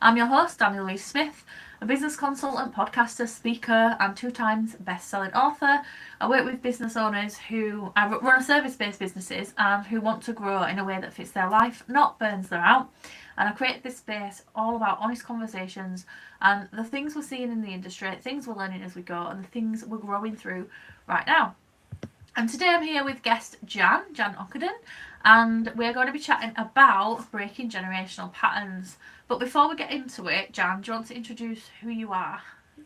I'm your host, Daniel Louise Smith, a business consultant, podcaster, speaker, and 2 times best-selling author. I work with business owners who run service-based businesses and who want to grow in a way that fits their life, not burns them out. And I create this space all about honest conversations and the things we're seeing in the industry, things we're learning as we go, and the things we're growing through right now. And today I'm here with guest Jan Ockenden, and we're going to be chatting about breaking generational patterns. But before we get into it, Jan, do you want to introduce who you are?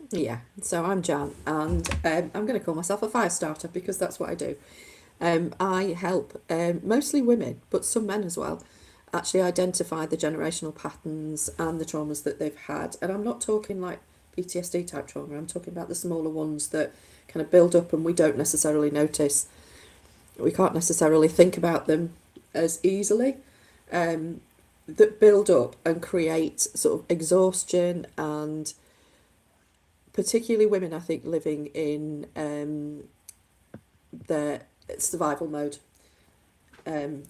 Yeah, so I'm Jan, and I'm going to call myself a fire starter because that's what I do. I help mostly women, but some men as well, actually identify the generational patterns and the traumas that they've had. And I'm not talking like PTSD type trauma, I'm talking about the smaller ones that kind of build up and we don't necessarily notice. We can't necessarily think about them as easily. That build up and create sort of exhaustion and particularly women, I think, living in their survival mode. Um,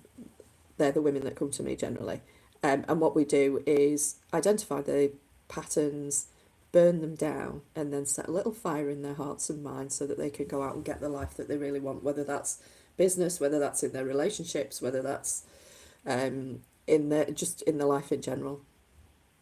they're the women that come to me generally. And what we do is identify the patterns, burn them down, and then set a little fire in their hearts and minds so that they can go out and get the life that they really want, whether that's business, whether that's in their relationships, whether that's in their just in their life in general.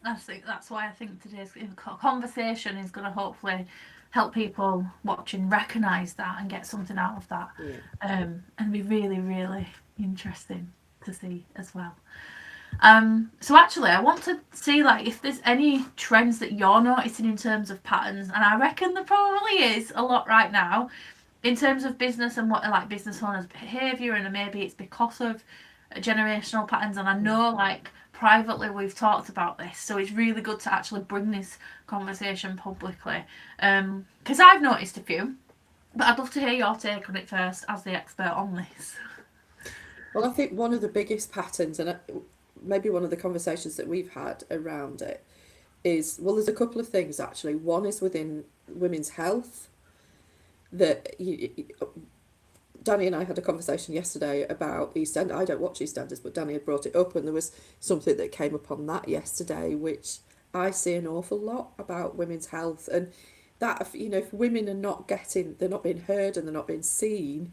I think that's why I think today's conversation is going to hopefully help people watching recognise that and get something out of that, Yeah. and be really, really interesting to see as well. So actually, I want to see like if there's any trends that you're noticing in terms of patterns, and I reckon there probably is a lot right now in terms of business and what like business owners' behaviour, and maybe it's because of generational patterns. And I know like privately we've talked about this, so it's really good to actually bring this conversation publicly. Because I've noticed a few, but I'd love to hear your take on it first as the expert on this. Well, I think one of the biggest patterns, and maybe one of the conversations that we've had around it, is well, there's a couple of things actually. One is within women's health that Danny and I had a conversation yesterday about EastEnders. I don't watch EastEnders, but Danny had brought it up, and there was something that came up on that yesterday, which I see an awful lot about women's health, and that if women are not getting, they're not being heard, and they're not being seen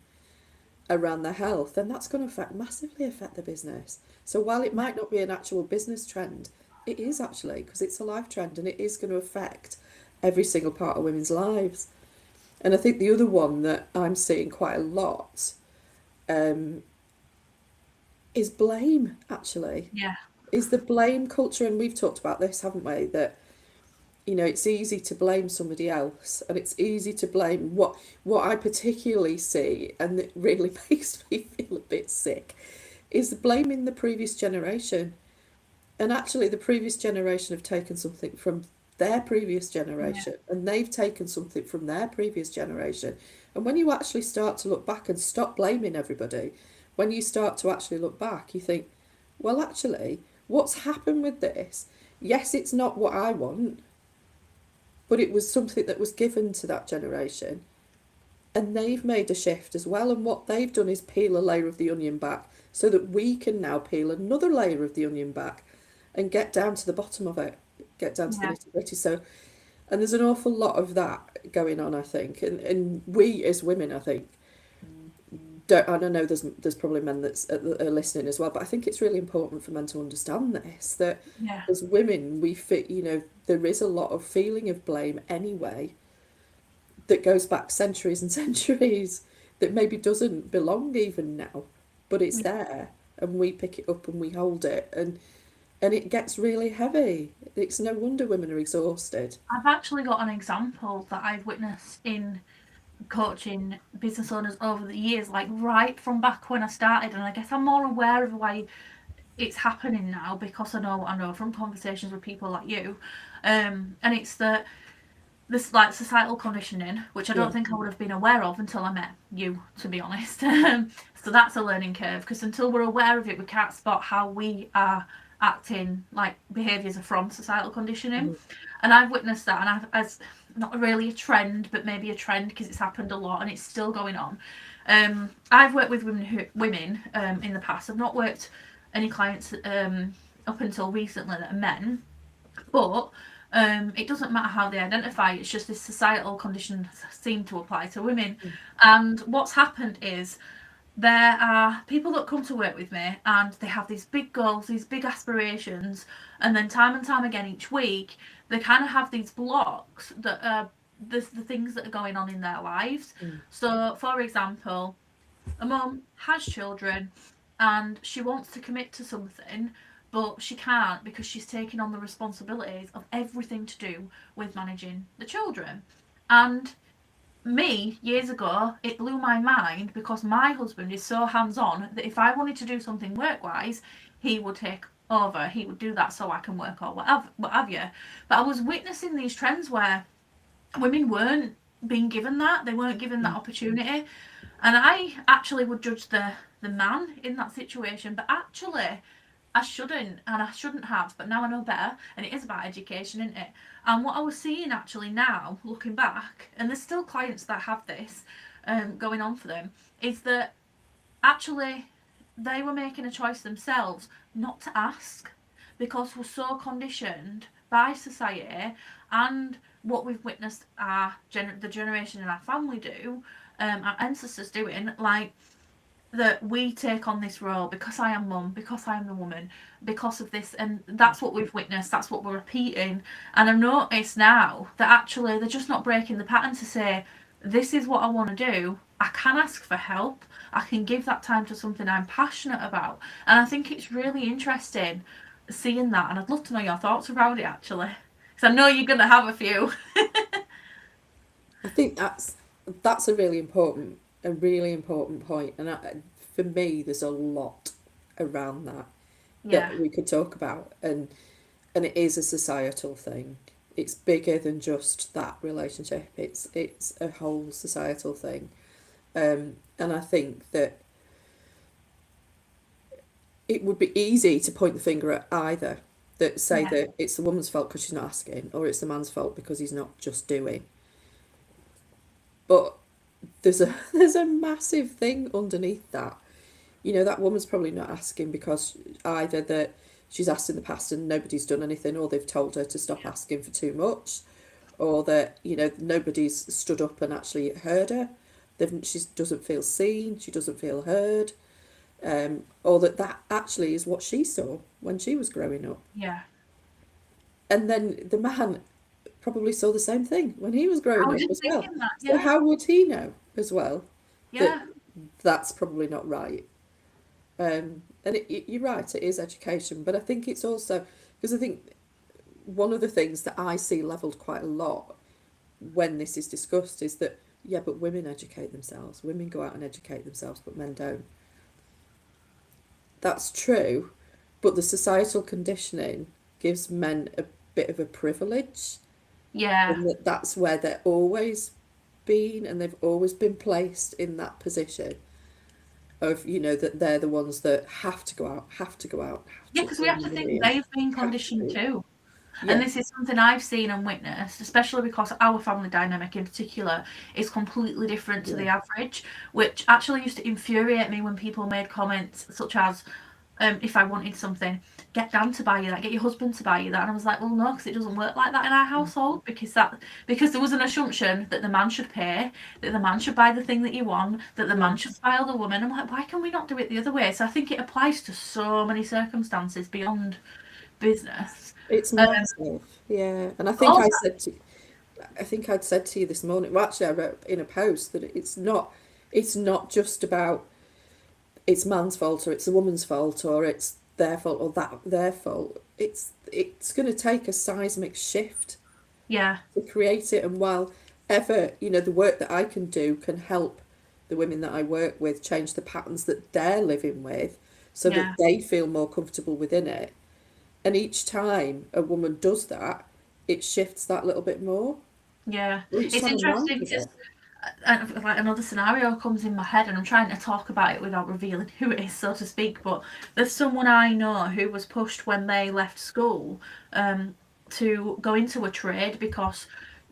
around their health, then that's going to massively affect the business. So while it might not be an actual business trend, it is actually because it's a life trend, and it is going to affect every single part of women's lives. And I think the other one that I'm seeing quite a lot um, is blame, actually. Yeah, Is the blame culture, and we've talked about this, haven't we? That it's easy to blame somebody else, and it's easy to blame what I particularly see, and it really makes me feel a bit sick, is blaming the previous generation. And actually, the previous generation have taken something from their previous yeah, generation, and they've taken something from their previous generation. And when you actually start to look back and stop blaming everybody, when you start to actually look back, you think, well, actually, what's happened with this? Yes, it's not what I want, but it was something that was given to that generation. And they've made a shift as well. And what they've done is peel a layer of the onion back so that we can now peel another layer of the onion back and get down to the bottom of it, get down to the yeah. nitty gritty. So, and there's an awful lot of that going on, I think. And we as women, I think, don't, I don't know, there's probably men are listening as well, but I think it's really important for men to understand this, that Yeah. as women, we fit, there is a lot of feeling of blame anyway that goes back centuries and centuries that maybe doesn't belong even now, but it's there and we pick it up and we hold it and it gets really heavy. It's no wonder women are exhausted. I've actually got an example that I've witnessed in coaching business owners over the years, like right from back when I started. And I guess I'm more aware of why it's happening now because I know what I know from conversations with people like you. And it's that this like societal conditioning, which I Yeah, don't think I would have been aware of until I met you, to be honest. So that's a learning curve because until we're aware of it, we can't spot how we are acting like behaviours are from societal conditioning. mhm, And I've witnessed that, and I've as not really a trend, but maybe a trend because it's happened a lot and it's still going on. I've worked with women in the past. I've not worked any clients up until recently that are men, But it doesn't matter how they identify, it's just this societal condition seem to apply to women. And what's happened is there are people that come to work with me and they have these big goals, these big aspirations, and then time and time again each week, they kind of have these blocks that are the things that are going on in their lives. So, for example, a mum has children and she wants to commit to something, but she can't because she's taking on the responsibilities of everything to do with managing the children. And me, years ago, it blew my mind because my husband is so hands on that if I wanted to do something work wise, he would take over, he would do that so I can work or whatever, what have you. But I was witnessing these trends where women weren't being given that, they weren't given that opportunity. And I actually would judge the man in that situation, but actually I shouldn't, and I shouldn't have, but now I know better, and it is about education, isn't it? And what I was seeing actually now, looking back, and there's still clients that have this going on for them, is that actually they were making a choice themselves not to ask because we're so conditioned by society and what we've witnessed the generation in our family do, our ancestors doing, like that we take on this role because I am mum, because I am the woman, because of this, and that's what we've witnessed, that's what we're repeating. And I've noticed now that actually they're just not breaking the pattern to say, this is what I want to do. I can ask for help. I can give that time to something I'm passionate about. And I think it's really interesting seeing that, and I'd love to know your thoughts around it actually. Because I know you're going to have a few. I think that's a really important point, and for me, there's a lot around that Yeah, that we could talk about, and it is a societal thing. It's bigger than just that relationship. It's a whole societal thing, and I think that it would be easy to point the finger at either, that say yeah, that it's the woman's fault because she's not asking, or it's the man's fault because he's not just doing. But there's a massive thing underneath that. You know, that woman's probably not asking because either that she's asked in the past and nobody's done anything, or they've told her to stop asking for too much, or that, you know, nobody's stood up and actually heard her. She doesn't feel seen, she doesn't feel heard, or that actually is what she saw when she was growing up. yeah. And then the man probably saw the same thing when he was I growing was up just as well. thinking that, So yeah, how would he know as well that yeah, that's probably not right? And you're right, it is education, but I think it's also because I think one of the things that I see levelled quite a lot when this is discussed is that, yeah, but women educate themselves, women go out and educate themselves, but men don't. That's true, but the societal conditioning gives men a bit of a privilege, yeah, and that's where they're always been, and they've always been placed in that position of, you know, that they're the ones that have to go out, have to go out, have yeah. to Because we earn have to think money, and they've been have conditioned to, too. And yeah, this is something I've seen and witnessed, especially because our family dynamic in particular is completely different to yeah, the average, which actually used to infuriate me when people made comments such as, if I wanted something, get Dan to buy you that, get your husband to buy you that. And I was like, well, no, because it doesn't work like that in our household, because there was an assumption that the man should pay, that the man should buy the thing that you want, that the yeah. man should spoil the woman. I'm like, why can we not do it the other way? So I think it applies to so many circumstances beyond business. It's Um, massive, yeah. And also, I think I'd said to you this morning. Well, actually, I wrote in a post that it's not just about it's man's fault or it's the woman's fault or it's their fault or that their fault. It's going to take a seismic shift yeah, to create it. And while ever, you know, the work that I can do can help the women that I work with change the patterns that they're living with so that yeah, they feel more comfortable within it. And each time a woman does that, it shifts that little bit more. yeah. Each It's time a man interesting does because it. like another scenario comes in my head, and I'm trying to talk about it without revealing who it is, so to speak. But there's someone I know who was pushed when they left school um, to go into a trade because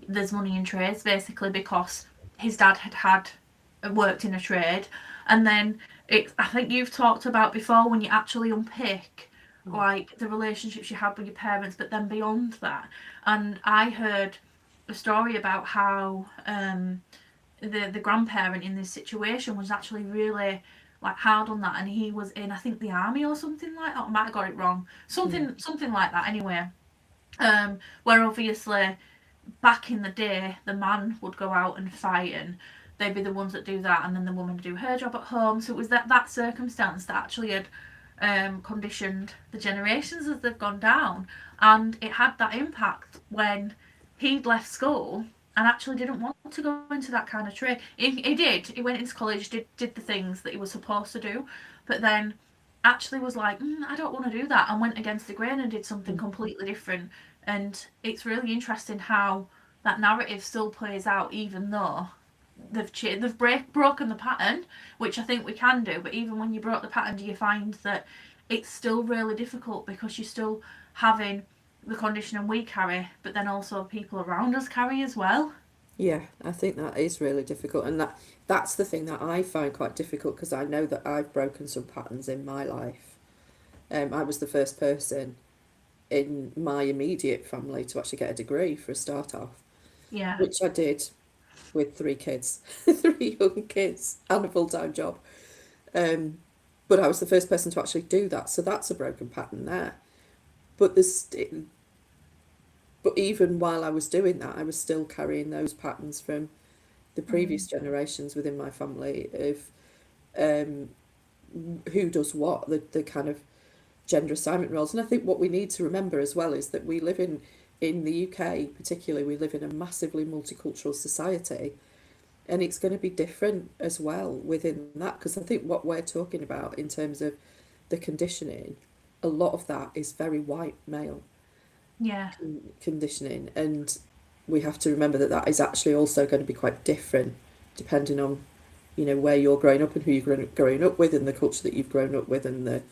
there's money in trades, basically because his dad had worked in a trade, and then I think you've talked about before when you actually unpick like the relationships you had with your parents, but then beyond that. And I heard a story about how the grandparent in this situation was actually really like hard on that, and he was in, I think, the army or something like that. I might have got it wrong. Something like that anyway. Where obviously back in the day the man would go out and fight, and they'd be the ones that do that, and then the woman would do her job at home. So it was that circumstance that actually had conditioned the generations as they've gone down, and it had that impact when he'd left school and actually didn't want to go into that kind of trade. He did. He went into college, did the things that he was supposed to do, but then actually was like, I don't want to do that, and went against the grain and did something completely different. And it's really interesting how that narrative still plays out, even though they've broken the pattern, which I think we can do. But even when you broke the pattern, do you find that it's still really difficult because you're still having the conditioning we carry, but then also people around us carry as well? Yeah, I think that is really difficult, and that's the thing that I find quite difficult because I know that I've broken some patterns in my life. I was the first person in my immediate family to actually get a degree for a start off, Yeah. which I did with three kids, three young kids, and a full-time job. Um, but I was the first person to actually do that, so that's a broken pattern there. But but even while I was doing that, I was still carrying those patterns from the previous generations within my family of um, who does what, the kind of gender assignment roles. And I think what we need to remember as well is that we live in the UK particularly, we live in a massively multicultural society, and it's going to be different as well within that, because I think what we're talking about in terms of the conditioning, a lot of that is very white male Yeah. conditioning, and we have to remember that that is actually also going to be quite different depending on, where you're growing up and who you're growing up with and the culture that you've grown up with, and the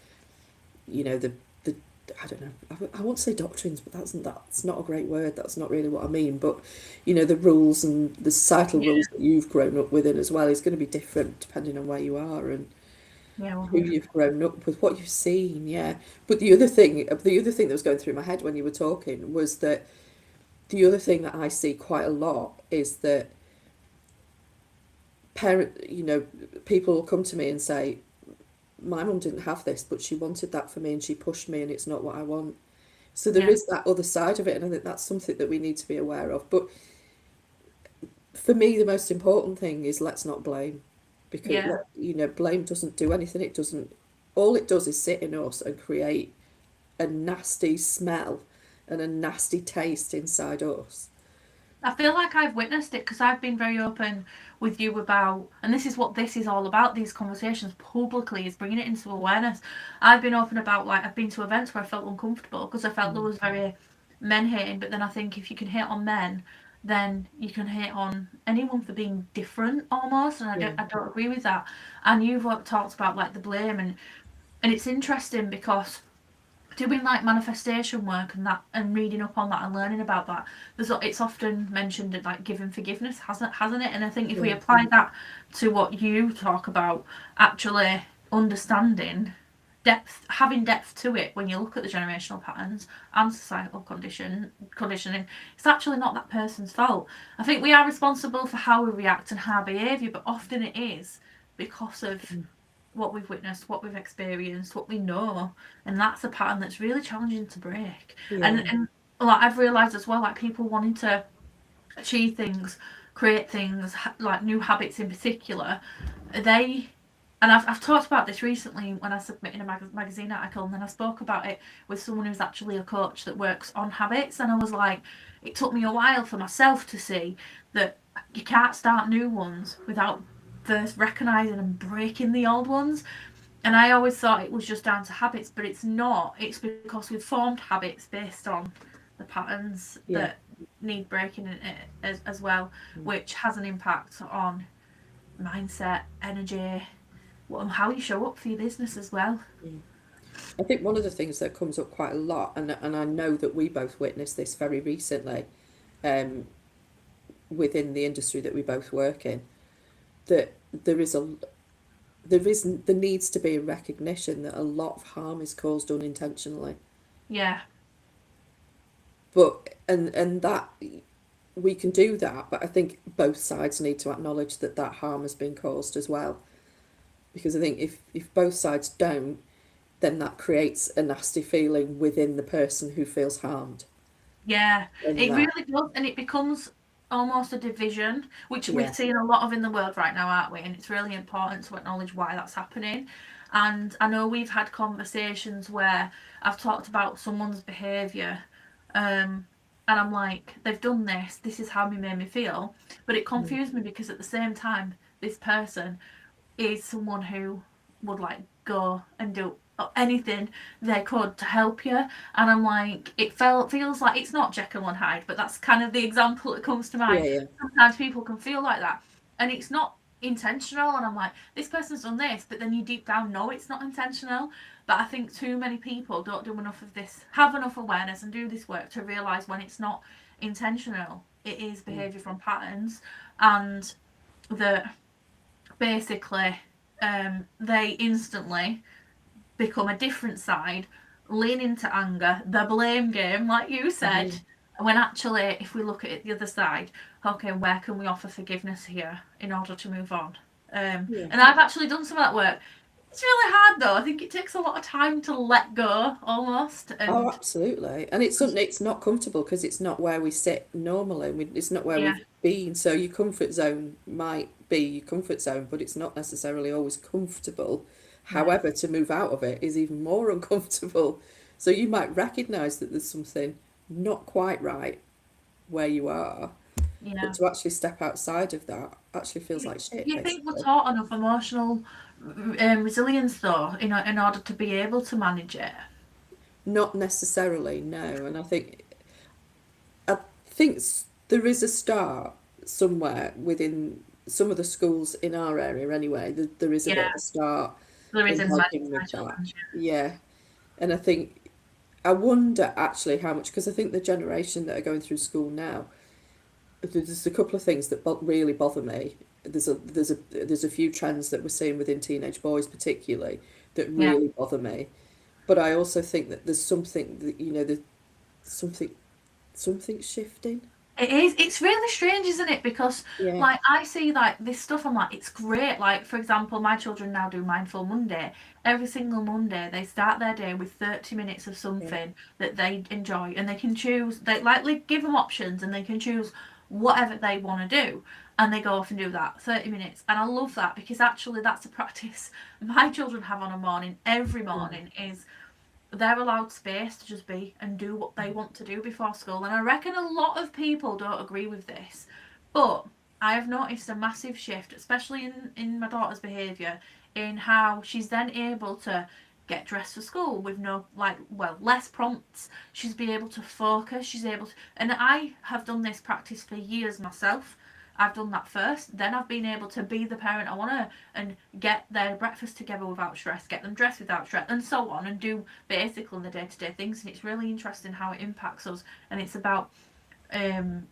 I don't know, I won't say doctrines, but that's not a great word, that's not really what I mean, but the rules and the societal Yeah. rules that you've grown up within as well is going to be different depending on where you are and Yeah. who 100. you've grown up with, what you've seen. Yeah. But the other thing that was going through my head when you were talking was that the other thing that I see quite a lot is that people will come to me and say, my mum didn't have this, but she wanted that for me and she pushed me and it's not what I want. So there Yeah. is that other side of it, and I think that's something that we need to be aware of. But for me, the most important thing is let's not blame, because Yeah. blame doesn't do anything. It doesn't. All it does is sit in us and create a nasty smell and a nasty taste inside us. I feel like I've witnessed it because I've been very open with you about, and this is what this is all about, these conversations publicly, is bringing it into awareness. I've been open about, like, I've been to events where I felt uncomfortable because I felt there was very men hating, but then I think if you can hate on men, then you can hate on anyone for being different almost, and Yeah. I don't agree with that. And you've talked about, like, the blame, and it's interesting because doing like manifestation work and that, and reading up on that and learning about that, it's often mentioned that like giving forgiveness, hasn't it? And I think if we Yeah. apply that to what you talk about, actually understanding depth, having depth to it, when you look at the generational patterns and societal conditioning, it's actually not that person's fault. I think we are responsible for how we react and our behaviour, but often it is because of what we've witnessed, what we've experienced, what we know, and that's a pattern that's really challenging to break. Yeah. And like I've realised as well, like people wanting to achieve things, create things, like new habits in particular, they. And I've talked about this recently when I submitted a magazine article, and then I spoke about it with someone who's actually a coach that works on habits, and I was like, it took me a while for myself to see that you can't start new ones without first recognising and breaking the old ones. And I always thought it was just down to habits, but it's not. It's because we've formed habits based on the patterns Yeah. that need breaking in it as well, which has an impact on mindset, energy, how you show up for your business as well. I think one of the things that comes up quite a lot, and I know that we both witnessed this very recently, um, within the industry that we both work in, that there is there needs to be a recognition that a lot of harm is caused unintentionally. Yeah. But and that we can do that, but I think both sides need to acknowledge that that harm has been caused as well. Because I think if both sides don't, then that creates a nasty feeling within the person who feels harmed. Yeah, And it that, really does, and it becomes almost a division, which we're yeah, seeing a lot of in the world right now, aren't we? And it's really important to acknowledge why that's happening. And I know we've had conversations where I've talked about someone's behaviour, and I'm like, they've done this, this is how it made me feel. But it mm, confused me because at the same time, this person is someone who would like go and do anything they could to help you. And I'm like, feels like it's not Jekyll and Hyde, but that's kind of the example that comes to yeah, mind. yeah, Sometimes people can feel like that, and it's not intentional. And I'm like, this person's done this, but then you deep down know it's not intentional. But I think too many people don't do enough of this, have enough awareness, and do this work to realize when it's not intentional. It is mm, behavior from patterns, and that basically they instantly become a different side, lean into anger, the blame game, like you said. mhm, When actually, if we look at it the other side, okay, where can we offer forgiveness here in order to move on? yeah. And I've actually done some of that work. It's really hard though. I think it takes a lot of time to let go almost. Oh, And absolutely. And it's something, it's not comfortable because it's not where we sit normally. It's not where yeah, we've been. So your comfort zone might be your comfort zone, but it's not necessarily always comfortable. yeah, However, to move out of it is even more uncomfortable. So you might recognize that there's something not quite right where you are, but yeah. to actually step outside of that actually feels Do like shit, you think we're basically. taught enough emotional resilience though, in order to be able to manage it? Not necessarily, no. And I think there is a start somewhere within some of the schools in our area anyway. There is a bit Yeah, of a start there is in in helping my with that. children's. Yeah. And I think, I wonder actually how much, because I think the generation that are going through school now, there's a couple of things that really bother me. There's a few trends that we're seeing within teenage boys particularly that Yeah, really bother me. But I also think that there's something that, there's something something shifting. it is. It's really strange, isn't it? Because Yeah. like I see like this stuff, I'm like, it's great. Like for example, my children now do Mindful Monday. Every single Monday, they start their day with 30 minutes of Yeah. something that they enjoy, and they can choose. They like give them options, and they can choose whatever they want to do, and they go off and do that 30 minutes. And I love that because actually, that's a practice my children have on a morning. Every Mm. morning is they're allowed space to just be and do what they want to do before school. And I reckon a lot of people don't agree with this, but I have noticed a massive shift, especially in my daughter's behaviour, in how she's then able to get dressed for school with no less prompts. She's be able to focus. She's able to, and I have done this practice for years myself. I've done that first. Then I've been able to be the parent I want to and get their breakfast together without stress, get them dressed without stress, and so on, and do basically the day to day things. And it's really interesting how it impacts us. And it's about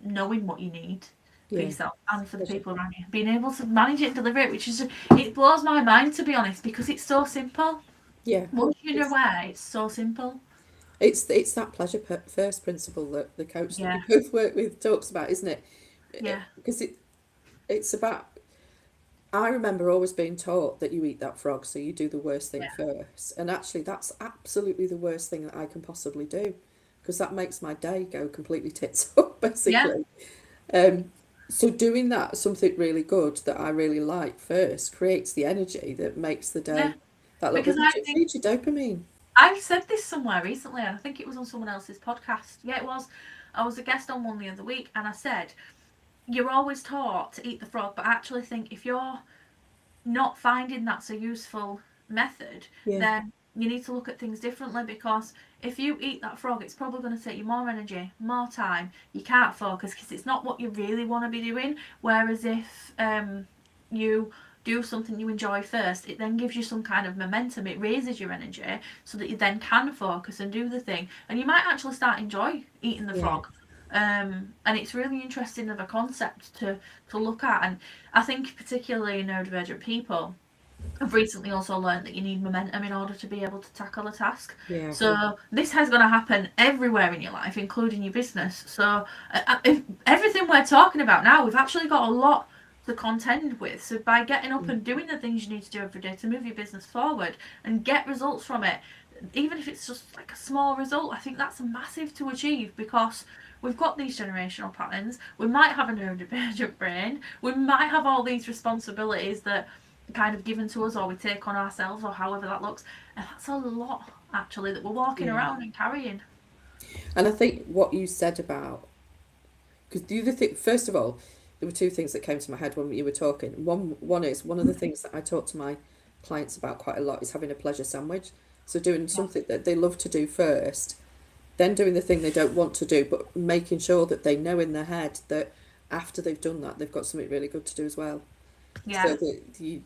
knowing what you need for Yeah. yourself and for the Pleasure. people around you, being able to manage it and deliver it, which is it blows my mind to be honest because it's so simple. Yeah. Once you're It's aware, it's so simple. it's that first principle that the coach that we Yeah, both work with talks about, isn't it? yeah, Because it's about. I remember always being taught that you eat that frog, so you do the worst thing yeah, first. And actually, that's absolutely the worst thing that I can possibly do, because that makes my day go completely tits up, yeah, basically. Um, so doing that, something really good that I really like first, creates the energy that makes the yeah. day that little Because bit. I It think feeds your dopamine. I said this somewhere recently, and I think it was on someone else's podcast. Yeah, it was. I was a guest on one the other week, and I said, you're always taught to eat the frog, but I actually think if you're not finding that's a useful method, Yeah, then you need to look at things differently because if you eat that frog, it's probably going to take you more energy, more time. You can't focus because it's not what you really want to be doing. Whereas if you do something you enjoy first, it then gives you some kind of momentum. It raises your energy so that you then can focus and do the thing. And you might actually start enjoy eating the yeah, frog. And it's really interesting of a concept to look at. And I think particularly in neurodivergent people, I've recently also learned that you need momentum in order to be able to tackle a task. Yeah. So this is going to happen everywhere in your life, including your business. So if everything we're talking about now, we've actually got a lot to contend with. So by getting up Mm. and doing the things you need to do every day to move your business forward and get results from it, even if it's just like a small result, I think that's massive to achieve, because we've got these generational patterns. We might have a neurodivergent brain. We might have all these responsibilities that kind of given to us, or we take on ourselves, or however that looks. And that's a lot, actually, that we're walking Yeah. around and carrying. And I think what you said about, because the other thing, first of all, there were two things that came to my head when you were talking. One is one of the things that I talk to my clients about quite a lot is having a pleasure sandwich. So doing Yeah. something that they love to do first, then doing the thing they don't want to do, but making sure that they know in their head that after they've done that, they've got something really good to do as well. So Yeah. that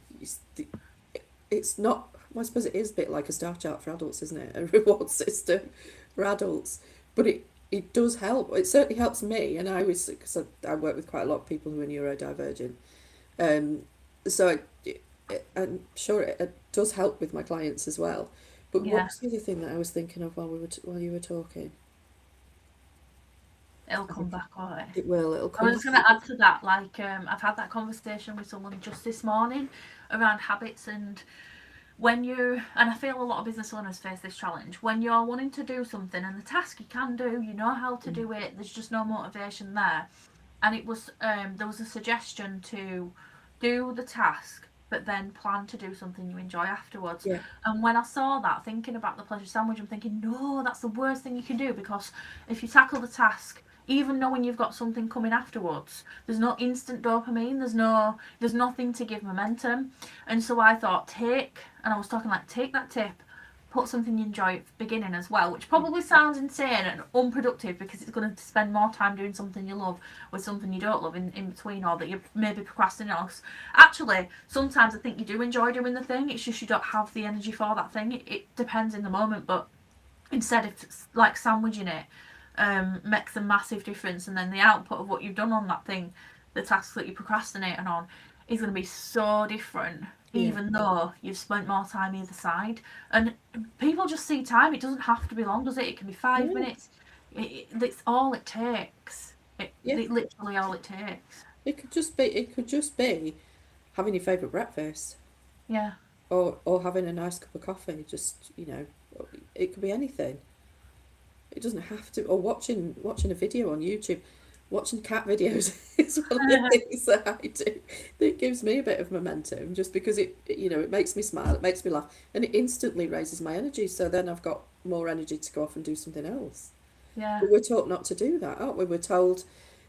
it's not, well, I suppose it is a bit like a star chart for adults, isn't it? A reward system for adults. But it does help. It certainly helps me. And I was, because I work with quite a lot of people who are neurodivergent. Um, so I'm sure it does help with my clients as well. But what Yeah. was the other thing that I was thinking of while you were talking? It'll I come think back, won't it? it will. It'll I come was back. going to add to that, like, I've had that conversation with someone just this morning around habits. And when you, and I feel a lot of business owners face this challenge, when you're wanting to do something and the task you can do, you know how to Mm. do it, there's just no motivation there. And it was, there was a suggestion to do the task but then plan to do something you enjoy afterwards. Yeah. And when I saw that, thinking about the pleasure sandwich, I'm thinking, no, that's the worst thing you can do, because if you tackle the task even knowing you've got something coming afterwards, there's no instant dopamine, there's nothing to give momentum. And so I thought, and I was talking like, take that tip, put something you enjoy at the beginning as well, which probably sounds insane and unproductive, because it's going to spend more time doing something you love with something you don't love in between, or that you're maybe procrastinating on. Actually, sometimes I think you do enjoy doing the thing, it's just you don't have the energy for that thing. It depends in the moment, but instead of like sandwiching it, makes a massive difference. And then the output of what you've done on that thing, the tasks that you're procrastinating on, is going to be so different, Yeah. even though you've spent more time either side. And people just see time. It doesn't have to be long, does it? It can be five No. minutes. It's all it takes. Yeah. It's literally all it takes. It could just be. It could just be having your favourite breakfast, Yeah. or having a nice cup of coffee. Just it could be anything. It doesn't have to. Or watching a video on YouTube. Watching cat videos is one of the things that I do that gives me a bit of momentum, just because it makes me smile, it makes me laugh, and it instantly raises my energy. So then I've got more energy to go off and do something else. Yeah. But we're taught not to do that, aren't we? We're told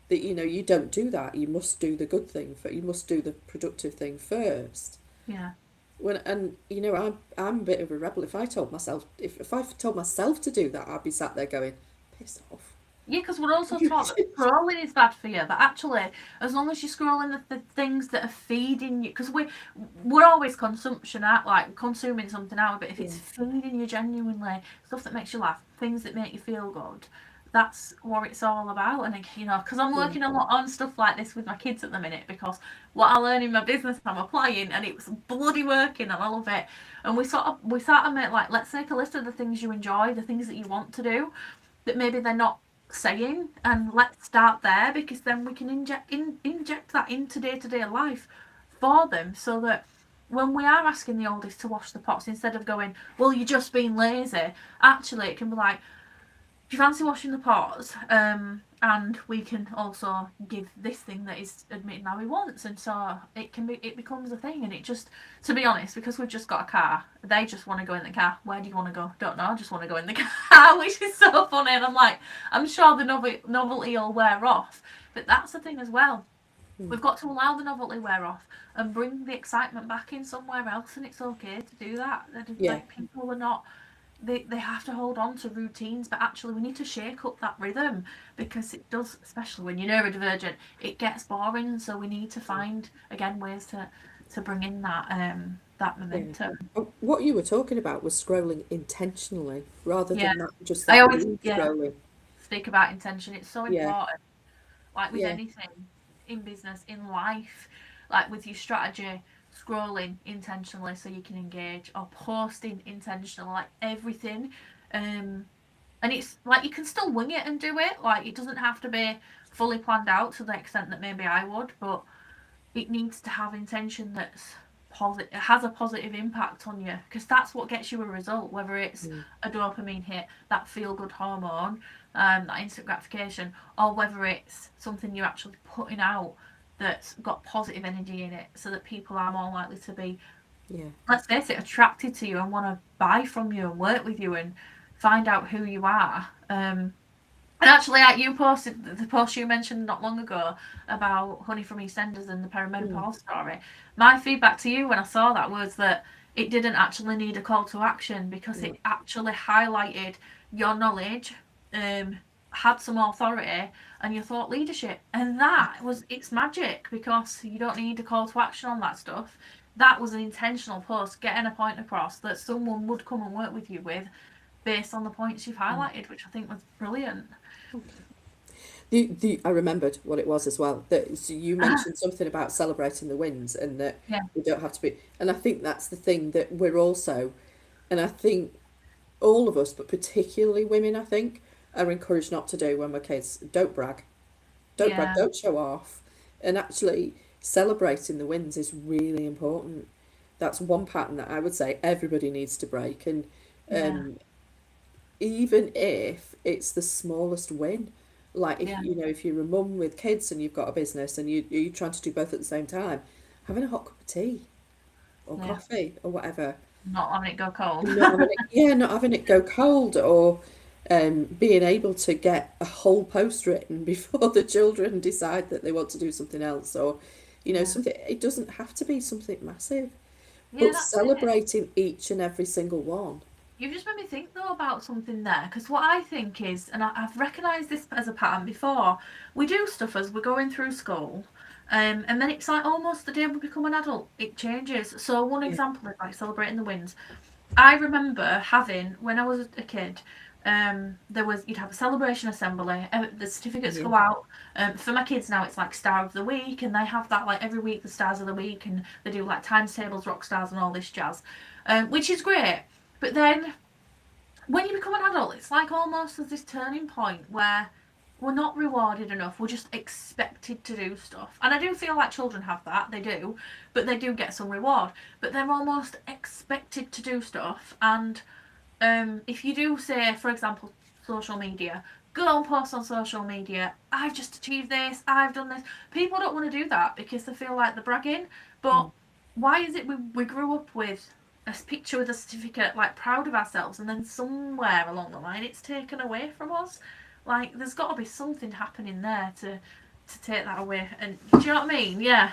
that you don't do that. You must do the good thing you must do the productive thing first. Yeah. I'm a bit of a rebel. If I told myself to do that, I'd be sat there going, piss off. Yeah, because we're also taught that scrolling is bad for you, but actually, as long as you're scrolling the things that are feeding you, because we're always consuming something out, but if Yeah. it's feeding you genuinely, stuff that makes you laugh, things that make you feel good, that's what it's all about. And because I'm Yeah. working a lot on stuff like this with my kids at the minute, because what I learn in my business I'm applying, and it's bloody working, and I love it. And we sort of make, like, let's make a list of the things you enjoy, the things that you want to do, that maybe they're not saying, and let's start there, because then we can inject that into day-to-day life for them, so that when we are asking the oldest to wash the pots, instead of going, well, you're just being lazy, actually it can be like, do you fancy washing the pots? And we can also give this thing that is admitting how he wants, and so it becomes a thing. And it just, to be honest, because we've just got a car, they just want to go in the car. Where do you want to go? Don't know. I just want to go in the car, which is so funny. And I'm like, I'm sure the novelty will wear off, but that's the thing as well. Mm. We've got to allow the novelty wear off and bring the excitement back in somewhere else, and it's okay to do that. Yeah. Like, people are not, they have to hold on to routines, but actually we need to shake up that rhythm, because it does, especially when you're neurodivergent, it gets boring. So we need to find again ways to bring in that Yeah. momentum. What you were talking about was scrolling intentionally rather Yeah, than just I that always doom scrolling. speak about intention. It's so Yeah. important, like with Yeah. anything, in business, in life, like with your strategy. scrolling intentionally so you can engage, or posting intentionally, like everything. And it's like you can still wing it and do it. Like it doesn't have to be fully planned out to the extent that maybe I would, but it needs to have intention that's positive. It has a positive impact on you, because that's what gets you a result. Whether it's a dopamine hit, that feel good hormone, that instant gratification, or whether it's something you're actually putting out that's got positive energy in it, so that people are more likely to be, let's face it, attracted to you and want to buy from you and work with you and find out who you are. And actually, like, you posted the post you mentioned not long ago about Honey from EastEnders and the perimenopause story. My feedback to you when I saw that was that it didn't actually need a call to action, because it actually highlighted your knowledge, had some authority, and your thought leadership. And that was, it's magic, because you don't need a call to action on that stuff. That was an intentional post, getting a point across that someone would come and work with you with based on the points you've highlighted, which I think was brilliant. I remembered what it was as well. That so you mentioned something about celebrating the wins, and that we don't have to be. And I think that's the thing that we're also, and I think all of us, but particularly women, I think, are encouraged not to do when we're kids. Don't brag, don't show off, and actually celebrating the wins is really important. That's one pattern that I would say everybody needs to break, and even if it's the smallest win. Like if if you're a mum with kids and you've got a business and you're trying to do both at the same time, having a hot cup of tea or coffee or whatever. Not having it go cold. Not having it go cold, or being able to get a whole post written before the children decide that they want to do something else, or something. It doesn't have to be something massive, but celebrating each and every single one. You've just made me think, though, about something there, because what I think is, and I've recognised this as a pattern before, we do stuff as we're going through school, and then it's like almost the day we become an adult, it changes. So one example is like celebrating the wins. I remember having, when I was a kid, you'd have a celebration assembly, the certificates go out. For my kids now, it's like Star of the Week, and they have that like every week, the Stars of the Week, and they do like times tables, rock stars, and all this jazz, which is great. But then, when you become an adult, it's like almost as this turning point where we're not rewarded enough. We're just expected to do stuff. And I do feel like children have that. They do. But they do get some reward. But they're almost expected to do stuff. And if you do say, for example, social media, go and post on social media, I've just achieved this, I've done this. People don't want to do that because they feel like they're bragging. But why is it we grew up with a picture with a certificate, like proud of ourselves, and then somewhere along the line it's taken away from us? Like there's got to be something happening there to take that away. And do you know what I mean? Yeah,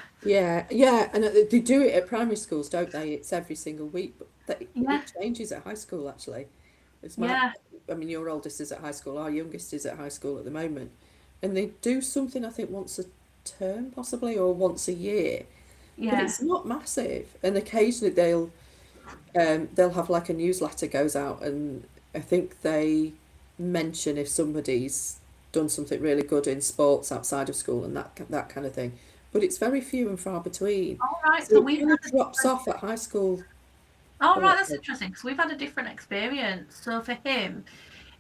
and they do it at primary schools, don't they? It's every single week, but it changes at high school actually. I mean, your oldest is at high school, our youngest is at high school at the moment, and they do something I think once a term possibly, or once a year, but it's not massive. And occasionally they'll have like a newsletter goes out, and I think they mention if somebody's done something really good in sports outside of school and that kind of thing. But it's very few and far between. All right, so it kind of drops off at high school. Oh, right, that's interesting, because we've had a different experience. So for him,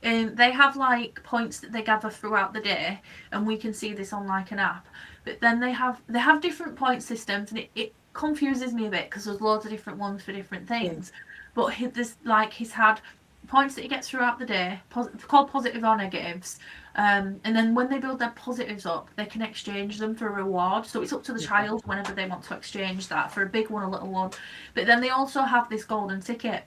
they have like points that they gather throughout the day, and we can see this on like an app. But then they have different point systems, and it confuses me a bit because there's loads of different ones for different things. But he's had points that he gets throughout the day, called positive or negatives, and then when they build their positives up, they can exchange them for a reward. So it's up to the child whenever they want to exchange that for a big one, a little one. But then they also have this golden ticket.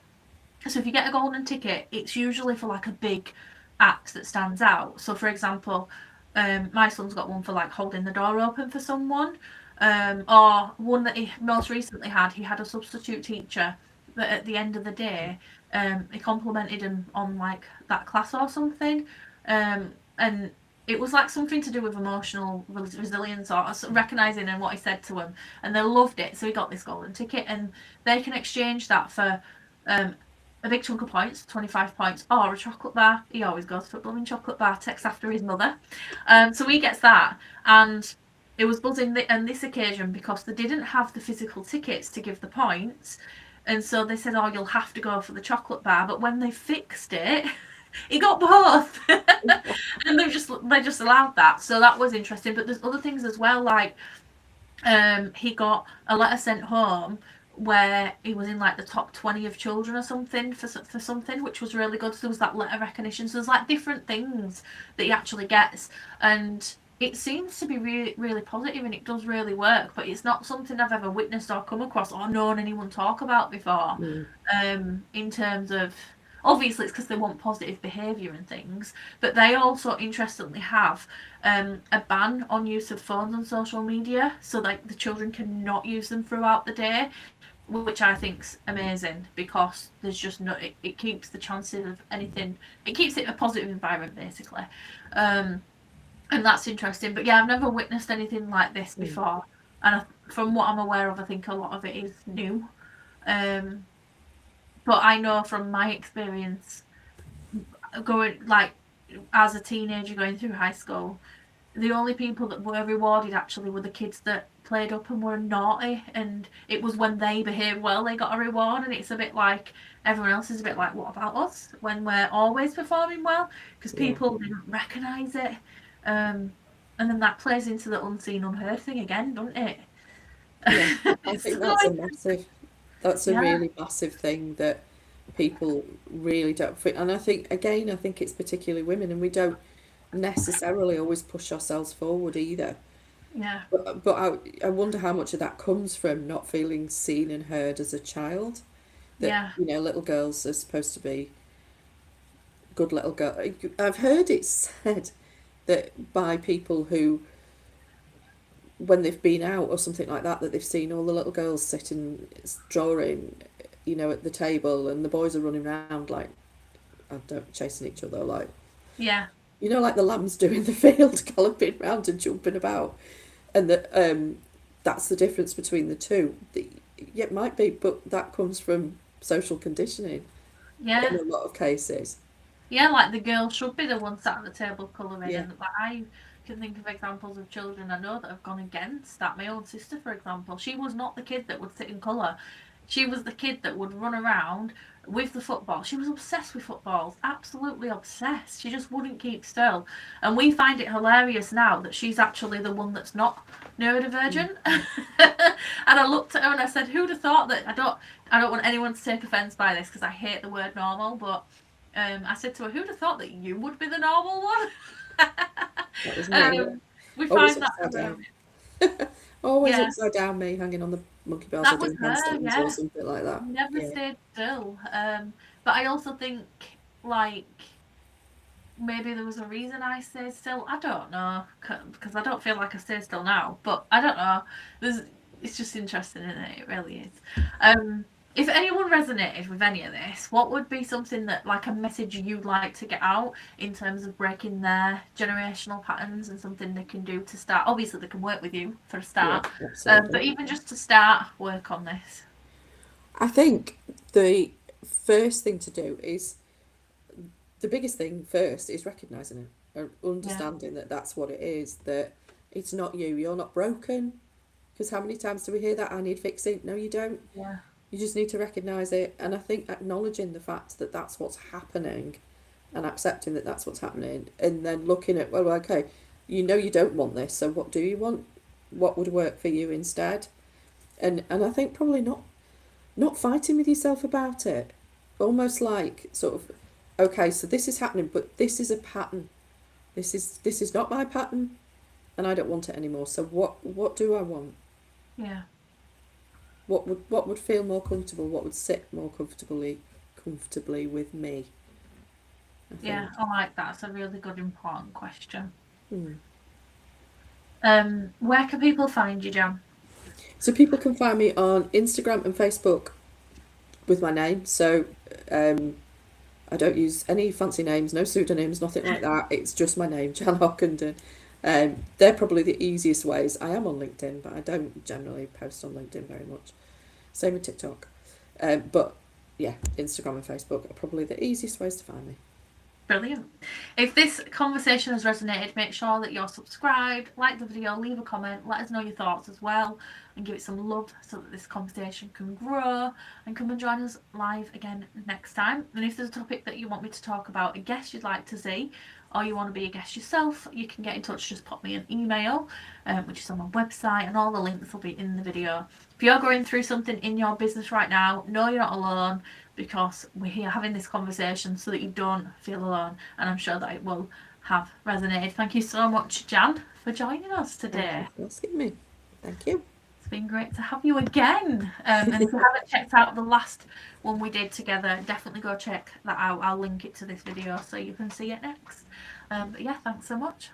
So if you get a golden ticket, it's usually for like a big act that stands out. So for example, my son's got one for like holding the door open for someone, or one that he most recently had. He had a substitute teacher that at the end of the day, he complimented him on like that class or something, and it was like something to do with emotional resilience or recognizing and what he said to him, and they loved it. So he got this golden ticket, and they can exchange that for a big chunk of points, 25 points, or a chocolate bar. He always goes for a blooming chocolate bar, takes after his mother. So he gets that, and it was buzzing on this occasion because they didn't have the physical tickets to give the points, and so they said, "Oh, you'll have to go for the chocolate bar." But when they fixed it, he got both, and they just allowed that. So that was interesting. But there's other things as well, like he got a letter sent home where he was in like the top 20 of children or something for something, which was really good. So there was that letter recognition. So there's like different things that he actually gets, and it seems to be really, really positive, and it does really work. But it's not something I've ever witnessed or come across or known anyone talk about before. In terms of, obviously it's because they want positive behaviour and things, but they also interestingly have a ban on use of phones on social media, so like the children cannot use them throughout the day, which I think's amazing, because there's just no, it keeps the chances of anything, it keeps it a positive environment basically, and that's interesting. But yeah, I've never witnessed anything like this before, and from what I'm aware of, I think a lot of it is new. But I know from my experience, going like as a teenager going through high school, the only people that were rewarded actually were the kids that played up and were naughty, and it was when they behaved well they got a reward. And it's a bit like everyone else is a bit like, what about us when we're always performing well? Because people didn't recognise it, and then that plays into the unseen unheard thing again, doesn't it? Yeah, I think that's a really massive thing that people really don't fit. And I think, again, I think it's particularly women, and we don't necessarily always push ourselves forward either. Yeah. But I wonder how much of that comes from not feeling seen and heard as a child. That, little girls are supposed to be good little girls. I've heard it said that by people who, when they've been out or something like that, that they've seen all the little girls sitting drawing, at the table, and the boys are running around like, I don't, chasing each other, like, like the lambs do in the field, galloping around and jumping about, and that's the difference between the two. Yeah, it might be, but that comes from social conditioning. In a lot of cases. Yeah, like the girl should be the one sat at the table colouring, and like I can think of examples of children I know that have gone against that. My own sister, for example, she was not the kid that would sit and colour. She was the kid that would run around with the football. She was obsessed with footballs, absolutely obsessed. She just wouldn't keep still. And we find it hilarious now that she's actually the one that's not neurodivergent. And I looked at her and I said, who'd have thought that? I don't want anyone to take offence by this because I hate the word normal, but I said to her, who'd have thought that you would be the normal one? That was me. We find that always upside down, me hanging on the monkey bars or doing handstands or something like that. Never stayed still. But I also think, like, maybe there was a reason I stayed still. I don't know, because I don't feel like I stay still now. But I don't know. It's just interesting, isn't it? It really is. If anyone resonated with any of this, what would be something that, like a message you'd like to get out in terms of breaking their generational patterns, and something they can do to start? Obviously, they can work with you for a start, but even just to start work on this. I think the first thing to do is, the biggest thing first is recognising it, or understanding that that's what it is, that it's not you, you're not broken. Because how many times do we hear that? I need fixing. No, you don't. Yeah. You just need to recognise it, and I think acknowledging the fact that that's what's happening, and accepting that that's what's happening, and then looking at, well, okay, you don't want this, so what do you want? What would work for you instead? And I think probably not fighting with yourself about it, almost like sort of, okay, so this is happening, but this is a pattern. This is not my pattern, and I don't want it anymore. So what do I want? Yeah. What would feel more comfortable? What would sit more comfortably with me? I like that. It's a really good, important question. Where can people find you, Jan? So people can find me on Instagram and Facebook with my name. So I don't use any fancy names, no pseudonyms, nothing like that. It's just my name, Jan Hockenden. They're probably the easiest ways. I am on LinkedIn, but I don't generally post on LinkedIn very much. Same with TikTok. But yeah, Instagram and Facebook are probably the easiest ways to find me. Brilliant. If this conversation has resonated, make sure that you're subscribed, like the video, leave a comment, let us know your thoughts as well, and give it some love so that this conversation can grow. And come and join us live again next time. And if there's a topic that you want me to talk about, a guest you'd like to see, or you want to be a guest yourself, you can get in touch. Just pop me an email, which is on my website, and all the links will be in the video. If you're going through something in your business right now, know you're not alone, because we're here having this conversation so that you don't feel alone, and I'm sure that it will have resonated. Thank you so much, Jan, for joining us today. Thank you for asking me. Thank you. It's been great to have you again. And if you haven't checked out the last one we did together, definitely go check that out. I'll link it to this video so you can see it next. But yeah, thanks so much.